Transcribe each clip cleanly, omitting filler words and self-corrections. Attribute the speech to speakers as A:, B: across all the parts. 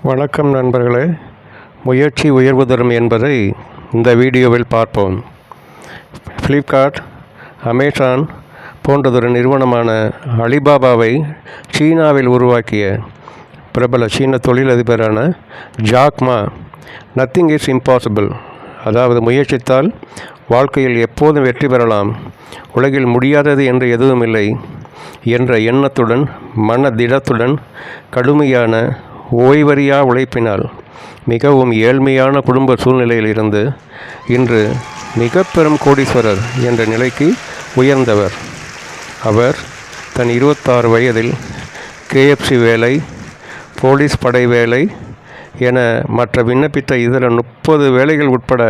A: வணக்கம் நண்பர்களே. முயற்சி உயர்வு தரும் என்பதை இந்த வீடியோவில் பார்ப்போம். ஃப்ளிப்கார்ட், அமேசான் போன்றதொரு நிறுவனமான அலிபாபாவை சீனாவில் உருவாக்கிய பிரபல சீன தொழிலதிபரான ஜாக் மா நத்திங் இஸ் இம்பாசிபிள், அதாவது முயற்சித்தால் வாழ்க்கையில் எப்போதும் வெற்றி பெறலாம், உலகில் முடியாதது என்று எதுவும் இல்லை என்ற எண்ணத்துடன் மனதிடத்துடன் கடுமையான ஓய்வறியா உழைப்பினால் மிகவும் ஏழ்மையான குடும்ப சூழ்நிலையில் இருந்து இன்று மிக பெரும் கோடீஸ்வரர் என்ற நிலைக்கு உயர்ந்தவர். அவர் தன் 26 வயதில் KFC வேலை, போலீஸ் படை வேலை என மற்ற விண்ணப்பித்த இதர 30 வேலைகள் உட்பட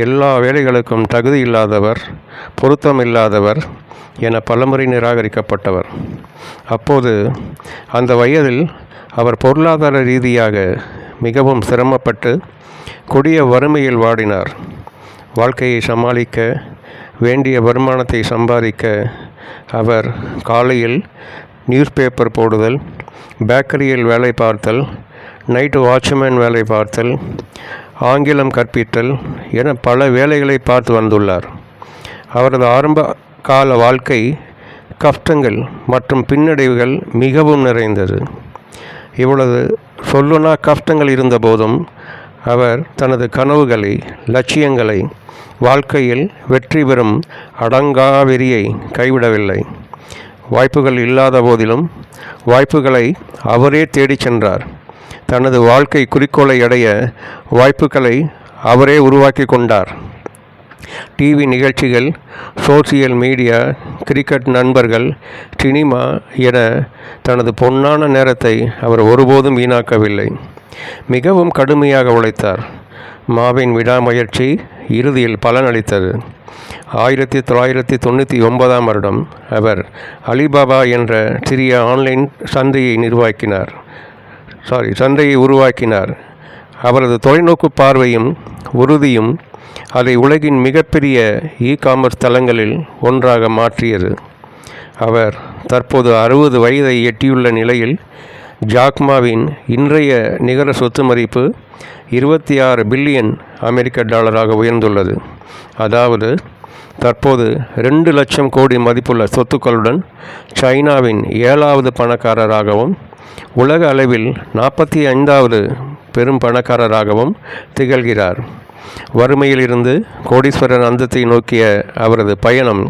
A: எல்லா வேலைகளுக்கும் தகுதி இல்லாதவர், பொருத்தமில்லாதவர் என பலமுறை நிராகரிக்கப்பட்டவர். அப்போது அந்த வயதில் அவர் பொருளாதார ரீதியாக மிகவும் சிரமப்பட்டு கொடிய வறுமையில் வாடினார். வாழ்க்கையை சமாளிக்க, வேண்டிய வருமானத்தை சம்பாதிக்க அவர் காலையில் நியூஸ் பேப்பர் போடுதல், பேக்கரியில் வேலை பார்த்தல், நைட்டு வாட்ச்மேன் வேலை பார்த்தல், ஆங்கிலம் கற்பித்தல் என பல வேலைகளை பார்த்து வந்துள்ளார். அவரது ஆரம்ப கால வாழ்க்கை கஷ்டங்கள் மற்றும் பின்னடைவுகள் மிகவும் நிறைந்தது. இவ்வளவு சொல்லுனா கஷ்டங்கள் இருந்தபோதும் அவர் தனது கனவுகளை, லட்சியங்களை, வாழ்க்கையில் வெற்றி பெறும் அடங்கா வெறியை கைவிடவில்லை. வாய்ப்புகள் இல்லாத போதிலும் வாய்ப்புகளை அவரே தேடிச் சென்றார். தனது வாழ்க்கை குறிக்கோளை அடைய வாய்ப்புகளை அவரே உருவாக்கி கொண்டார். டிவி நிகழ்ச்சிகள், சோசியல் மீடியா, கிரிக்கெட் நண்பர்கள், சினிமா என தனது பொன்னான நேரத்தை அவர் ஒருபோதும் வீணாக்கவில்லை. மிகவும் கடுமையாக உழைத்தார். மாவின் விடாமுயற்சி இறுதியில் பலனளித்தது. 1999ஆம் வருடம் அவர் அலிபாபா என்ற சிறிய ஆன்லைன் சந்தையை உருவாக்கினார். அவரது தொலைநோக்கு பார்வையும் உறுதியும் அதை உலகின் மிகப்பெரிய காமர்ஸ் தளங்களில் ஒன்றாக மாற்றியது. அவர் தற்போது 60 வயதை எட்டியுள்ள நிலையில் ஜாக் மாவின் இன்றைய நிகர சொத்து மதிப்பு 26 பில்லியன் அமெரிக்க டாலராக உயர்ந்துள்ளது. அதாவது தற்போது 2 லட்சம் கோடி மதிப்புள்ள சொத்துக்களுடன் சைனாவின் 7வது பணக்காரராகவும் உலக அளவில் 45வது பெரும் பணக்காரராகவும் திகழ்கிறார். வறுமையில் இருந்து கோடீஸ்வரர் அந்தத்தை நோக்கிய அவரது பயணம்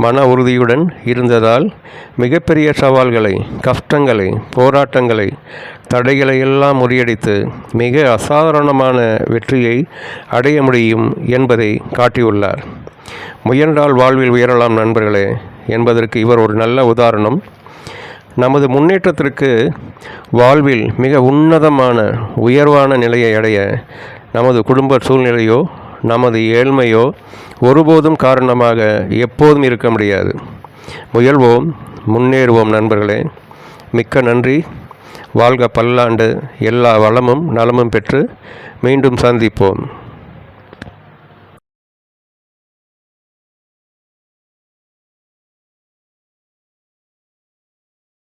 A: மன உறுதியுடன் இருந்ததால் மிகப்பெரிய சவால்களை, கஷ்டங்களை, போராட்டங்களை, தடைகளை எல்லாம் முறியடித்து மிக அசாதாரணமான வெற்றியை அடைய முடியும் என்பதை காட்டியுள்ளார். முயன்றால் வாழ்வில் உயரலாம் நண்பர்களே என்பதற்கு இவர் ஒரு நல்ல உதாரணம். நமது முன்னேற்றத்திற்கு, வாழ்வில் மிக உன்னதமான உயர்வான நிலையை அடைய நமது குடும்ப சூழ்நிலையோ நமது ஏழ்மையோ ஒருபோதும் காரணமாக எப்போதும் இருக்க முடியாது. முயல்வோம், முன்னேறுவோம் நண்பர்களே. மிக்க நன்றி. வாழ்க பல்லாண்டு. எல்லா வளமும் நலமும் பெற்று மீண்டும் சந்திப்போம்.